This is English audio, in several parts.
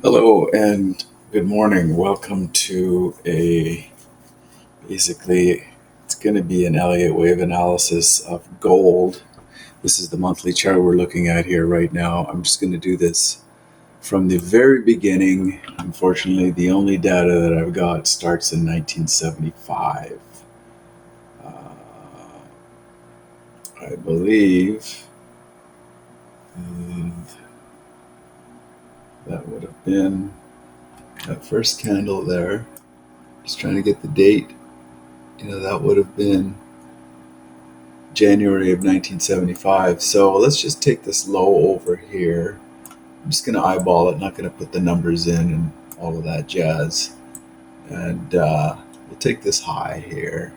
Hello and good morning. Welcome to basically, it's going to be an Elliott Wave analysis of gold. This is the monthly chart we're looking at here right now. I'm just going to do this from the very beginning. Unfortunately, the only data that I've got starts in 1975. I believe that would have been that first candle there. Just trying to get the date. That would have been January of 1975. So let's just take this low over here. I'm just going to eyeball it, not going to put the numbers in and all of that jazz. And we'll take this high here.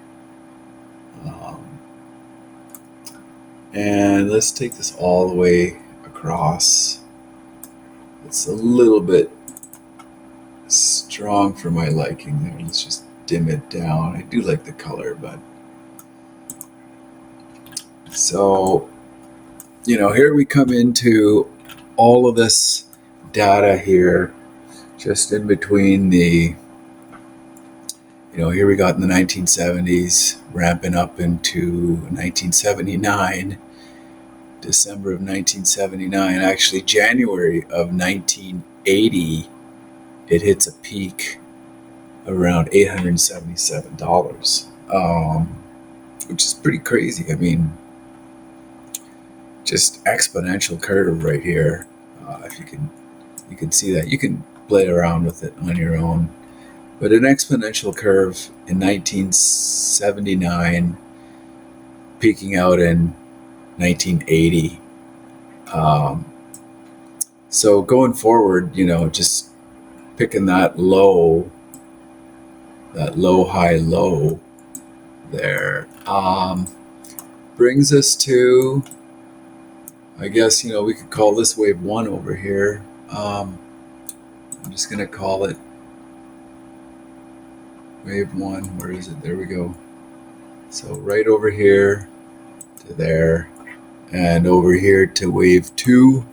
And let's take this all the way across. It's a little bit strong for my liking there. Let's just dim it down. I do like the color, but so, here we come into all of this data here, just in between the, here we got in the 1970s, ramping up into 1979, December of 1979, actually January of 1980, it hits a peak around $877, which is pretty crazy. I mean, just exponential curve right here. If you can see that. You can play around with it on your own. But an exponential curve in 1979, peaking out in 1980. So going forward, just picking that low, high, low there, brings us to, I guess, we could call this wave 1 over here. I'm just going to call it wave 1. Where is it? There we go. So right over here to there, and over here to wave 2.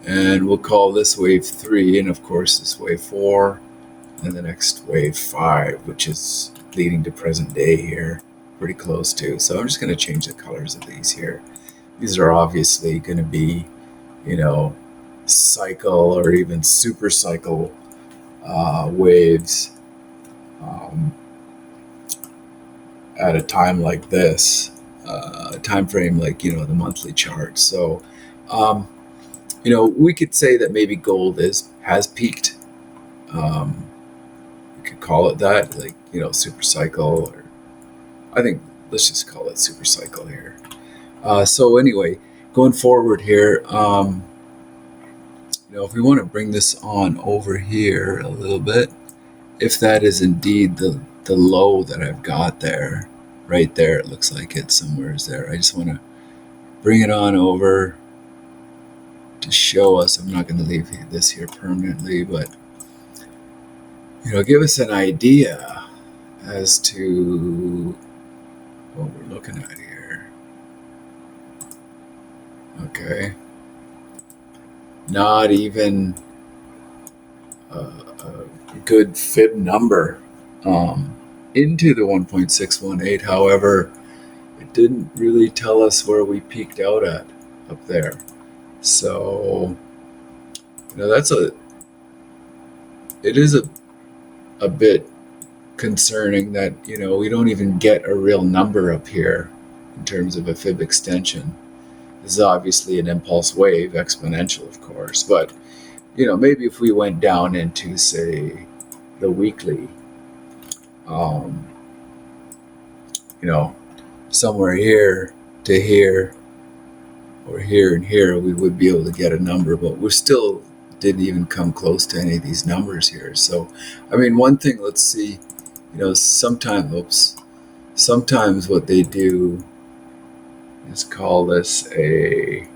And we'll call this wave 3, and of course this wave 4, and the next wave 5, which is leading to present day here, pretty close to. So I'm just going to change the colors of these here. These are obviously going to be, cycle or even super cycle waves at a time like this, time frame like, the monthly chart. So, we could say that maybe gold has peaked. We could call it that, like, super cycle, or I think let's just call it super cycle here. So anyway, going forward here, if we want to bring this on over here a little bit, if that is indeed the low that I've got there, right there, it looks like it's somewhere there. I just want to bring it on over to show us. I'm not going to leave this here permanently, but give us an idea as to what we're looking at here. Okay, not even a good fib number into the 1.618. However, it didn't really tell us where we peaked out at up there. So, it is a bit concerning that, we don't even get a real number up here in terms of a fib extension. This is obviously an impulse wave, exponential, of course, but, maybe if we went down into, say, the weekly, somewhere here to here, or here and here, we would be able to get a number, but we still didn't even come close to any of these numbers here. So, I mean, one thing, let's see, sometimes what they do is call this a,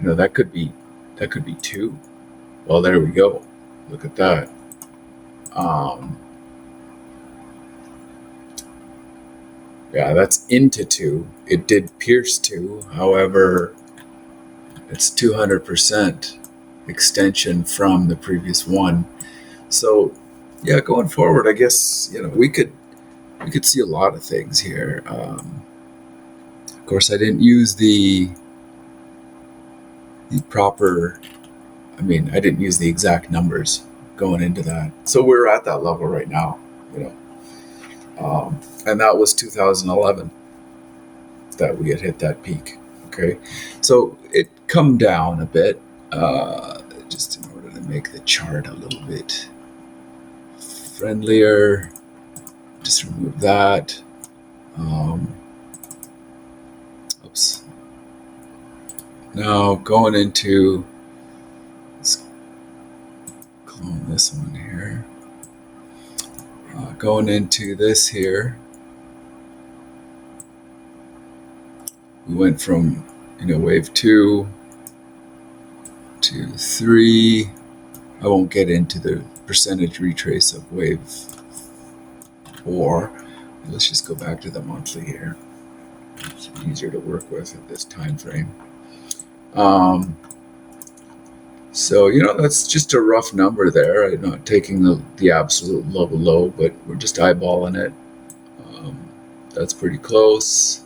that could be 2. Well, there we go. Look at that. Yeah, that's into 2. It did pierce 2. However, it's 200%. extension from the previous one. So yeah, going forward, I guess, you know, we could see a lot of things here. Of course, I didn't use the proper, I mean, I didn't use the exact numbers going into that. So we're at that level right now, you know. And that was 2011 that we had hit that peak. Okay, so it come down a bit, just in order to make the chart a little bit friendlier. Just remove that. Oops. Now going into, let's clone this one here. Going into this here, we went from, you know, wave 2 to 3. I won't get into the percentage retrace of wave 4. Let's just go back to the monthly here. It's easier to work with at this time frame. So, you know, that's just a rough number there. I'm not taking the absolute low, but we're just eyeballing it. That's pretty close.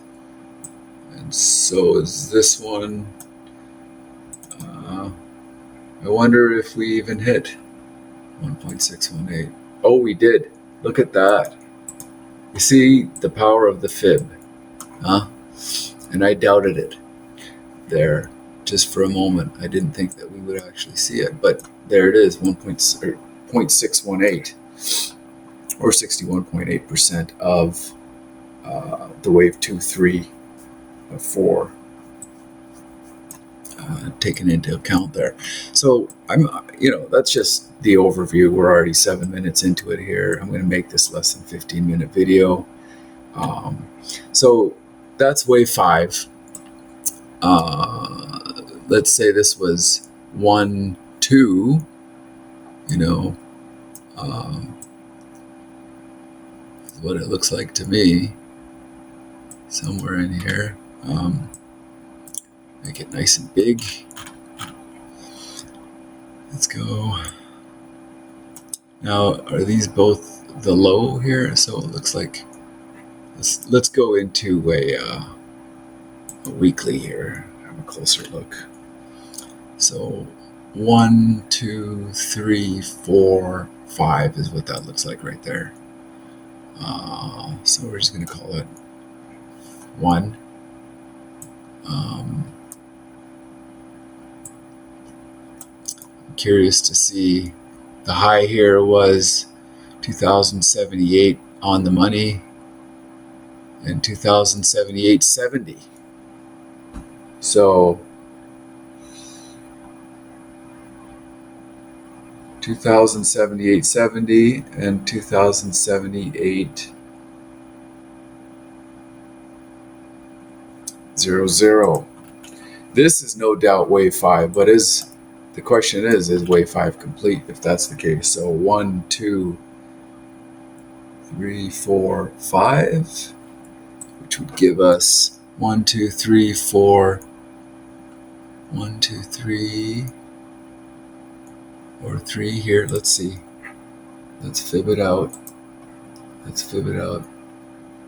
And so is this one. I wonder if we even hit 1.618. Oh, we did. Look at that. You see the power of the fib, huh? And I doubted it there just for a moment. I didn't think that we would actually see it, but there it is, 0.618 or 61.8% of the wave 2, 3, 4 taken into account there. So you know, that's just the overview. We're already 7 minutes into it here. I'm going to make this less than 15-minute video. So that's wave 5. Let's say this was 1, 2, you know, what it looks like to me, somewhere in here. Make it nice and big. Let's go. Now, are these both the low here? So it looks like, let's go into a weekly here. Have a closer look. So 1, 2, 3, 4, 5 is what that looks like right there. So we're just going to call it 1. I'm curious to see, the high here was 2078 on the money and 2078.70. So 2078.70 and 2078.00. This is no doubt wave 5, but the question is wave 5 complete if that's the case? So 1, 2, 3, 4, 5, which would give us 1, 2, 3, 4, 1, 2, 3, or 3 here. Let's see. Let's fib it out.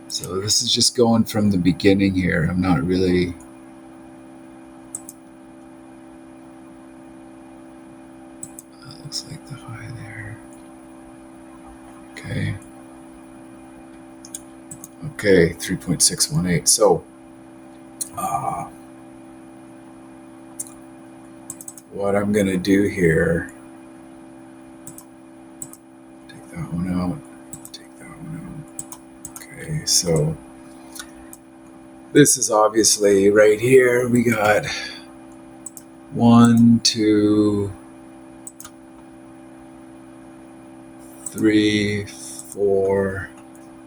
So this is just going from the beginning here. I'm not really... looks like the high there. Okay, 3.618. So, what I'm going to do here, take that one out. Okay, so this is obviously right here. We got 1, 2, 3, 4,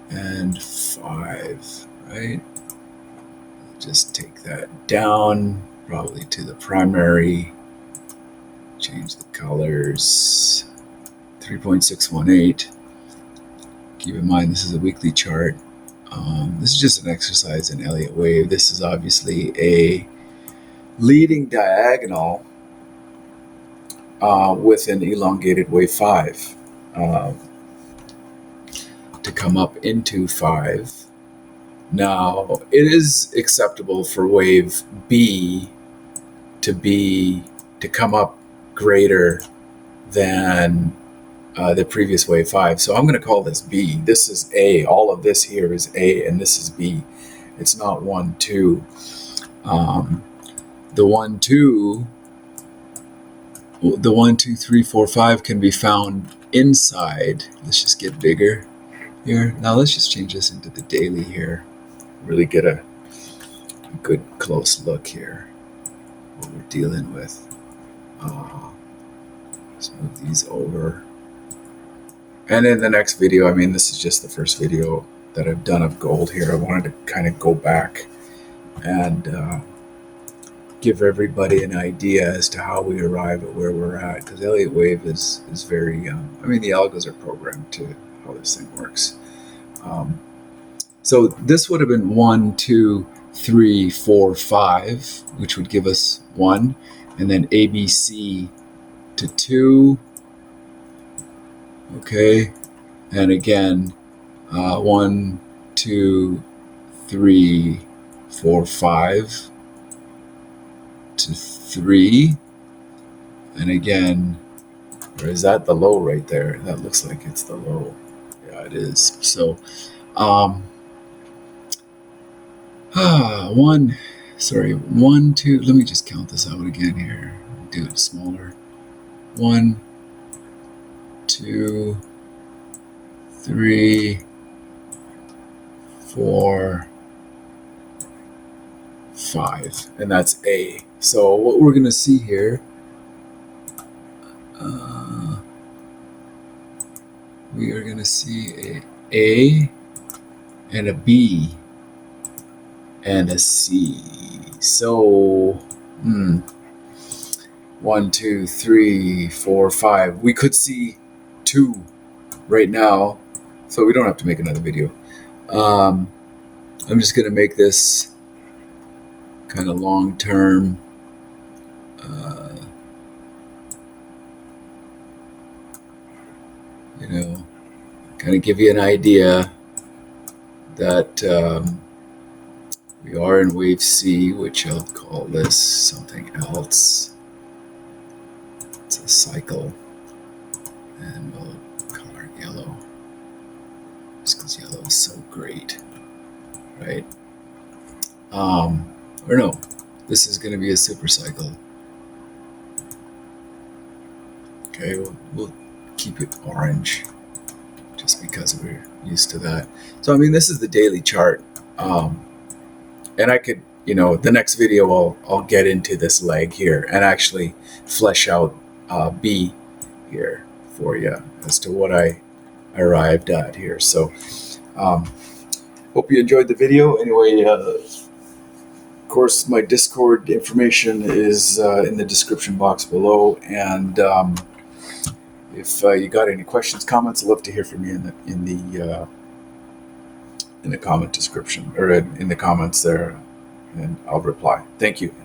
and 5, right? Just take that down, probably to the primary. Change the colors. 3.618. Keep in mind, this is a weekly chart. This is just an exercise in Elliott Wave. This is obviously a leading diagonal with an elongated wave 5 to come up into 5. Now, it is acceptable for wave B to come up greater than the previous wave 5. So I'm going to call this B. This is A. All of this here is A, and this is B. It's not 1, 2. The 1, 2, 3, 4, 5 can be found inside. Let's just get bigger here. Now let's just change this into the daily here. Really get a good close look here. What we're dealing with. Let's move these over. And in the next video, I mean, this is just the first video that I've done of gold here. I wanted to kind of go back and give everybody an idea as to how we arrive at where we're at. Because Elliott Wave is very, I mean, the algos are programmed to how this thing works. So this would have been 1, 2, 3, 4, 5, which would give us 1. And then ABC to 2. Okay. And again, 1, 2, 3, 4, 5 to 3. And again, or is that the low right there? That looks like it's the low. Yeah, it is. So, 1, 2, let me just count this out again here. Do it smaller. 1, 2, 3, 4, 5, and that's A. So what we're going to see here, we are going to see a and a B and a C. So 1, 2, 3, 4, 5. We could see 2 right now, so we don't have to make another video. I'm just going to make this kind of long term. Kind of give you an idea that we are in wave C, which I'll call this something else. It's a cycle, and we'll color it yellow, just because yellow is so great, right? Or no, this is going to be a super cycle. Okay, we'll keep it orange, just because we're used to that. So I mean, this is the daily chart, and I could, the next video I'll get into this leg here and actually flesh out B here for you as to what I arrived at here. So hope you enjoyed the video. Anyway, of course, my Discord information is in the description box below, and if you got any questions, comments, I'd love to hear from you in the comment description, or in the comments there, and I'll reply. Thank you.